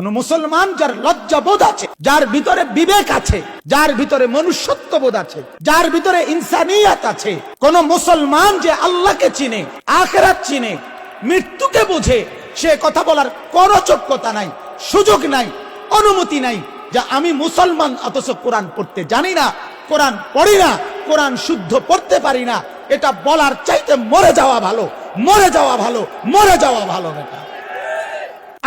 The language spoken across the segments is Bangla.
কোন মুসলমান যার লজ্জাবোধ আছে, যার ভিতরে বিবেক আছে, যার ভিতরে মনুষ্যত্ববোধ আছে, যার ভিতরে ইনসানিয়াত আছে, কোন মুসলমান যে আল্লাহকে চিনে, আখিরাত চিনে, মৃত্যুকে বোঝে, সে কথা বলার কোনো যোগ্যতা নাই, সুযোগ নাই, অনুমতি নাই যে আমি মুসলমান অথচ কোরআন পড়তে জানি না, কোরআন পড়ি না, কোরআন শুদ্ধ পড়তে পারি না। এটা বলার চাইতে মরে যাওয়া ভালো, মরে যাওয়া ভালো, মরে যাওয়া ভালো। বেটা,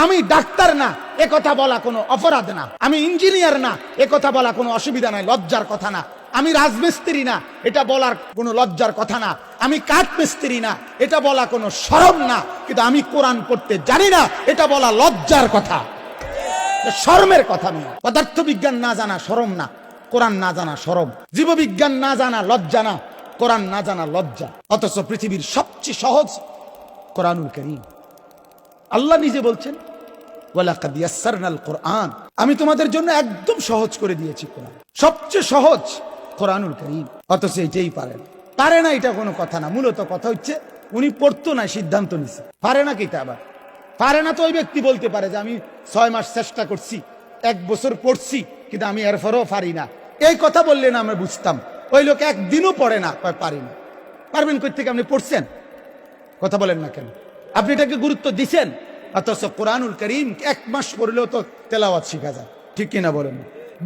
আমি ডাক্তার না, এ কথা বলা কোনো অপরাধ না। আমি ইঞ্জিনিয়ার না, এ কথা বলা কোনো অসুবিধা নাই, লজ্জার কথা না। আমি রাজমিস্ত্রি না, এটা বলার কোনো লজ্জার কথা না। আমি কাঠ মিস্ত্রি না, এটা বলা কোনো শরম না। কিন্তু আমি কোরআন পড়তে জানি না, এটা বলা লজ্জার কথা, শরমের কথা নয়। পদার্থ বিজ্ঞান না জানা শরম না, কোরআন না জানা শরম। জীববিজ্ঞান না জানা লজ্জা না, কোরআন না জানা লজ্জা। অথচ পৃথিবীর সবচেয়ে সহজ কোরআনুল কারীম। আল্লাহ নিজে বলছেন, ওয়ালাকাদ ইয়াসসারনাল কোরআন, আমি তোমাদের জন্য একদম সহজ করে দিয়েছি কোরআন। সবচেয়ে সহজ কোরআনুল কারীম। অথচ এটাই পারে না, এটা কোনো কথা না। মূলত কথা হচ্ছে উনি পড়তো না, সিদ্ধান্ত নিছে। পারে না কিটা আবার পারে না তো ওই ব্যক্তি বলতে পারে যে আমি 6 মাস চেষ্টা করছি, 1 বছর পড়ছি, কিন্তু আমি এরপরেও পারি না। এই কথা বললে না আমরা বুঝতাম। ওই লোক একদিনও পড়ে না, পারি না। পারবেন কই থেকে? আপনি পড়ছেন? কথা বলেন না কেন? আপনি এটাকে গুরুত্ব দিচ্ছেন? অথচ কোরআনুল কারীম 1 মাস পড়লেও তো তেলাওয়াত শিখা যায়, ঠিক কিনা বলেন?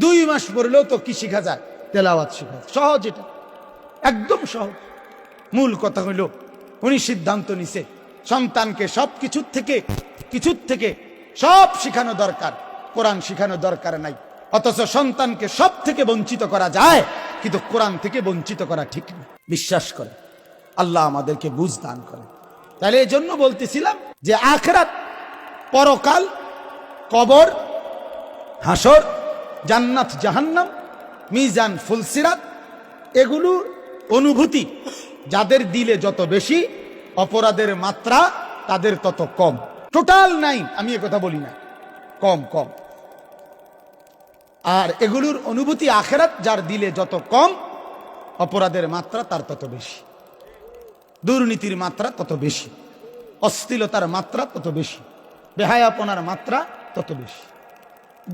2 মাস পড়লেও তো কি শিখা যায়? তেলাওয়াত শিখা যায়। সহজ, এটা একদম সহজ। মূল কথা হইল উনি সিদ্ধান্ত নিছে সন্তানকে সব কিছুর থেকে সব শিখানো দরকার, কোরআন শিখানো দরকার নাই। অথচ সন্তানকে সব থেকে বঞ্চিত করা যায়, কিন্তু কোরআন থেকে বঞ্চিত করা ঠিক না। বিশ্বাস করে আল্লাহ আমাদেরকে বুঝ দান করে। তাহলে এই জন্য বলতেছিলাম যে আখিরাত, পরকাল, কবর, হাসর, জান্নাত জাহান্নাম, মিজান ফুলসিরাত, এগুলোর অনুভূতি যাদের দিলে যত বেশি, অপরাধের মাত্রা তাদের তত কম। টোটাল নাই আমি কথা বলি না, কম। আর এগুলোর অনুভূতি আখিরাত যার দিলে যত কম, অপরাধের মাত্রা তার তত বেশি, দুর্নীতির মাত্রা তত বেশি, অশ্লীলতার মাত্রা তত বেশি, বেহায়াপনার মাত্রা তত বেশি।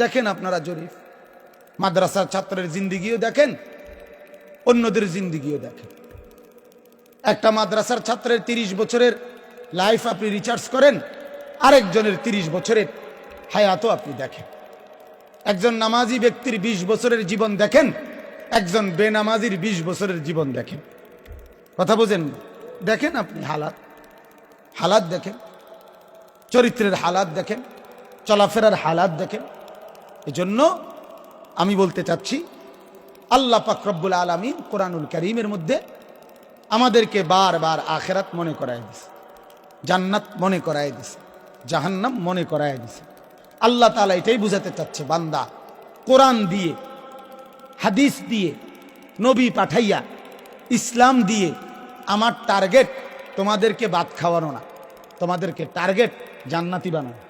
দেখেন আপনারা জরিফ, মাদ্রাসার ছাত্রের জিন্দিগিও দেখেন, অন্যদের জিন্দিগিও দেখেন। একটা মাদ্রাসার ছাত্রের 30 বছরের লাইফ আপনি রিসার্চ করেন, আরেকজনের 30 বছরের হায়াতও আপনি দেখেন। একজন নামাজি ব্যক্তির 20 বছরের জীবন দেখেন, একজন বেনামাজির 20 বছরের জীবন দেখেন। কথা বোঝেন? দেখেন আপনি হালাত দেখেন, চরিত্রের হালাত দেখেন, চলাফেরার হালাত দেখেন। এজন্য আমি বলতে চাচ্ছি, আল্লাহ পাক রব্বুল আলামিন কোরআনুল কারীমের মধ্যে আমাদেরকে বারবার আখিরাত মনে করায় দিছে, জান্নাত মনে করায় দিছে, জাহান্নাম মনে করায় দিছে। আল্লাহ তাআলা এটাই বুঝাতে চাচ্ছে, বান্দা, কোরআন দিয়ে, হাদিস দিয়ে, নবী পাঠাইয়া, ইসলাম দিয়ে আমার টার্গেট তোমাদেরকে ভাত খাওয়ানো না, তোমাদেরকে টার্গেট জান্নাতি বানানো।